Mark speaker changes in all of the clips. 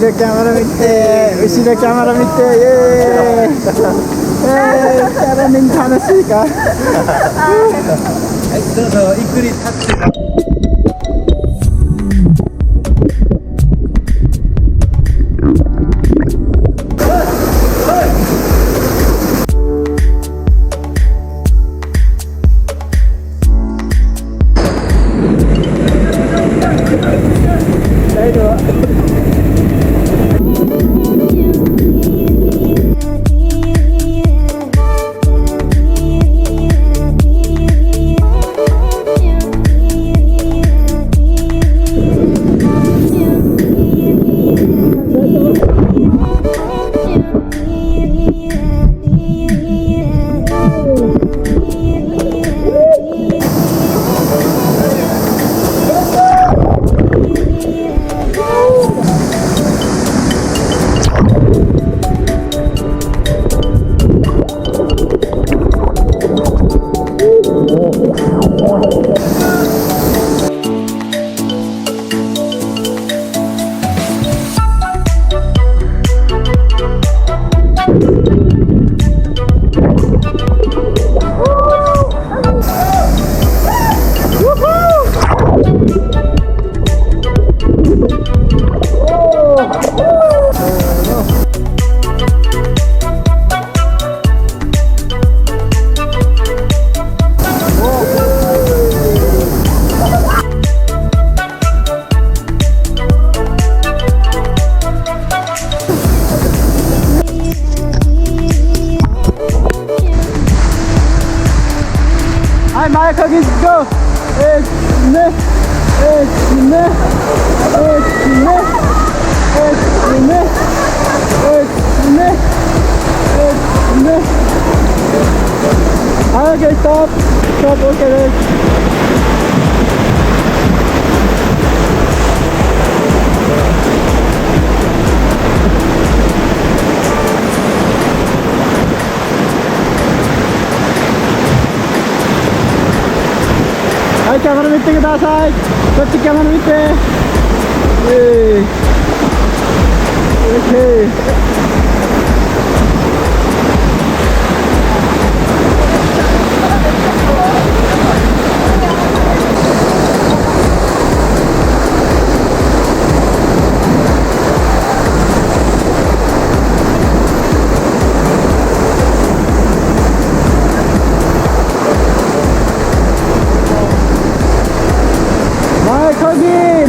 Speaker 1: ろキャメラ見て、後ろキャメラ見て、イエーイ。キャラみんな楽しいか。
Speaker 2: はい、どうぞゆっくりタクシー。
Speaker 1: はい、前かぎゴー。ね、ね、はい、OK、ストップ。ストップ OK です。はい、キャメラ見てください。こっちキャメラ見て。OK。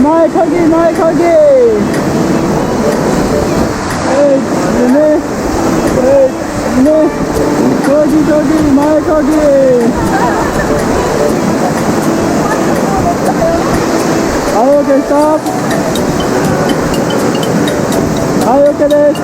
Speaker 1: 前かぎ。前かぎ。はい、OK、ストップ。はい、OK です。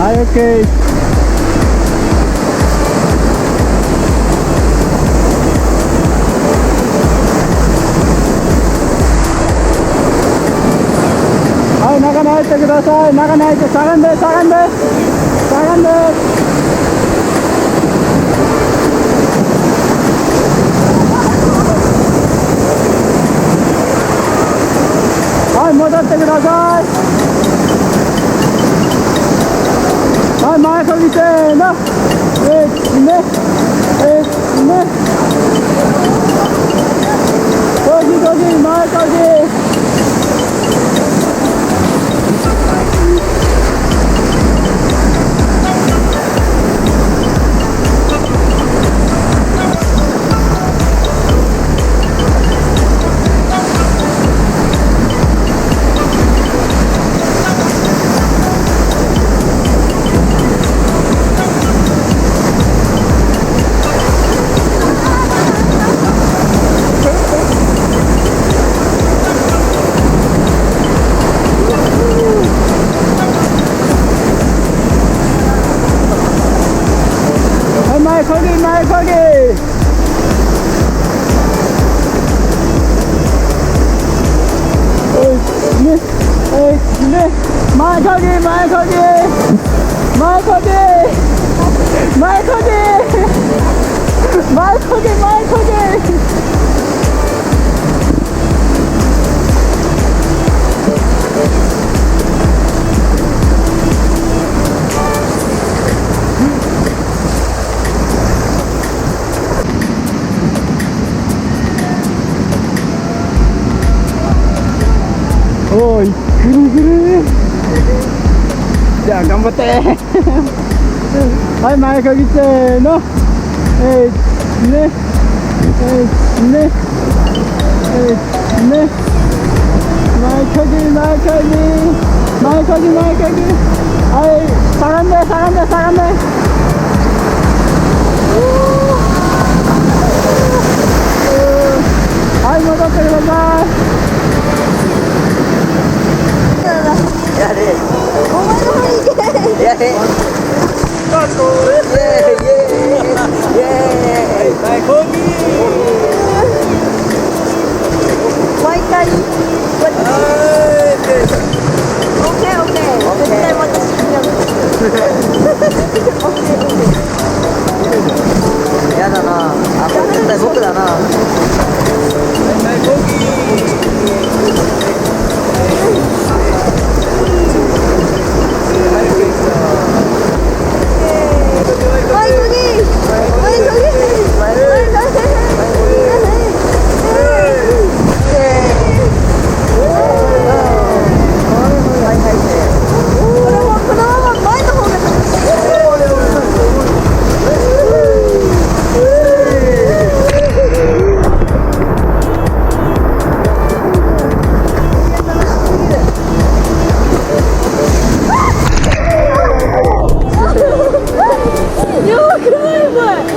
Speaker 1: はい、OK。はい、中に入ってください。中に入って、しゃがんで、しゃがんで。しゃがんで。ださい。はい、前こぎせーの。1、2、1、2。こぎこぎ、前こぎ。前こぎ前こぎ。前こぎ前こぎ前こぎ前こぎ前こぎ前こぎ。おい、ぐるぐる。じゃあ頑張ってはい、前こぎせーの。1、2、1、2、1、2。前こぎ前こぎ前こぎ前こぎ。はい、しゃがんでしゃがんでしゃがんで。はい、戻ってください。
Speaker 3: やれ。
Speaker 4: お前の方に行け。
Speaker 3: やれ。スタート。イエーイイエーイイエーイ。
Speaker 2: 前こぎ
Speaker 4: 毎回。オッケーオッケー。絶対私にやる。オッケーオッケー。
Speaker 3: やだな。あ、これ絶対僕だな。
Speaker 2: 前こぎ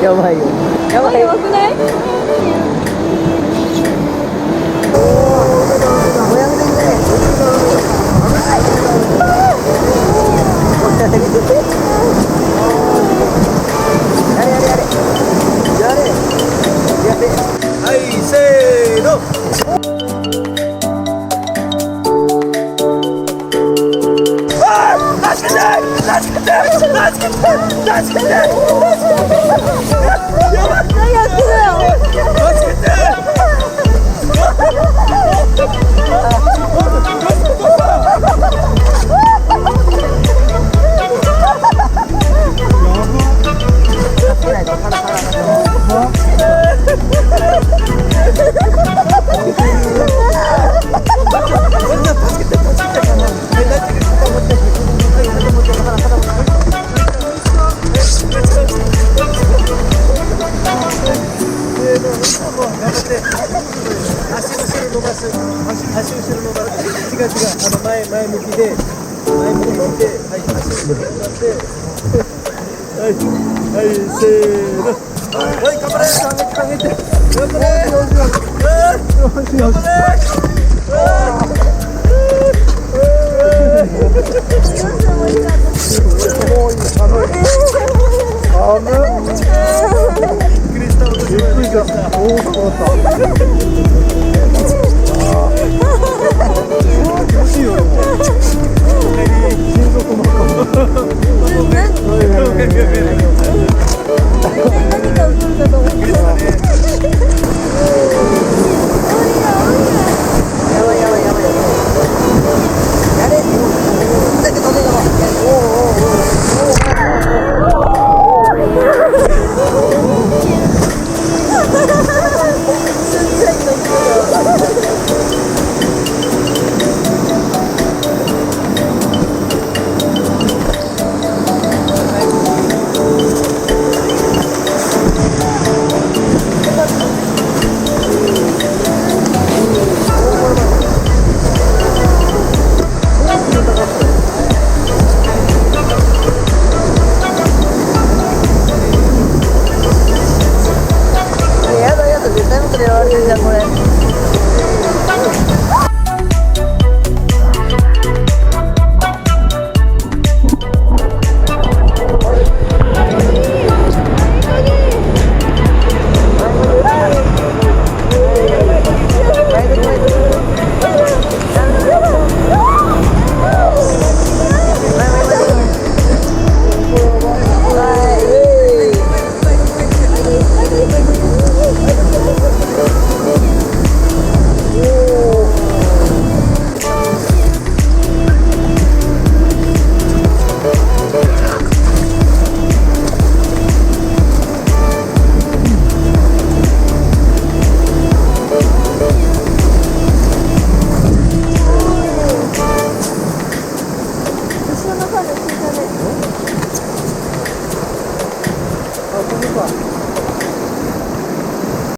Speaker 3: やばいよ。やばいよ。
Speaker 4: やばくない？
Speaker 3: もうやめてくれ。やれやれやれ。やれ。やれ。
Speaker 2: はいせーの。助けて助けて助けて助けて。
Speaker 4: 何やってるよ。
Speaker 2: 助けて。足後ろ伸ばす。違う違う。前向きで。はい足後ろ伸ばして。はいせーの。はい頑張れ。上げて。頑張れ。頑張れ。
Speaker 3: やばいやばいやばい。
Speaker 2: ここか。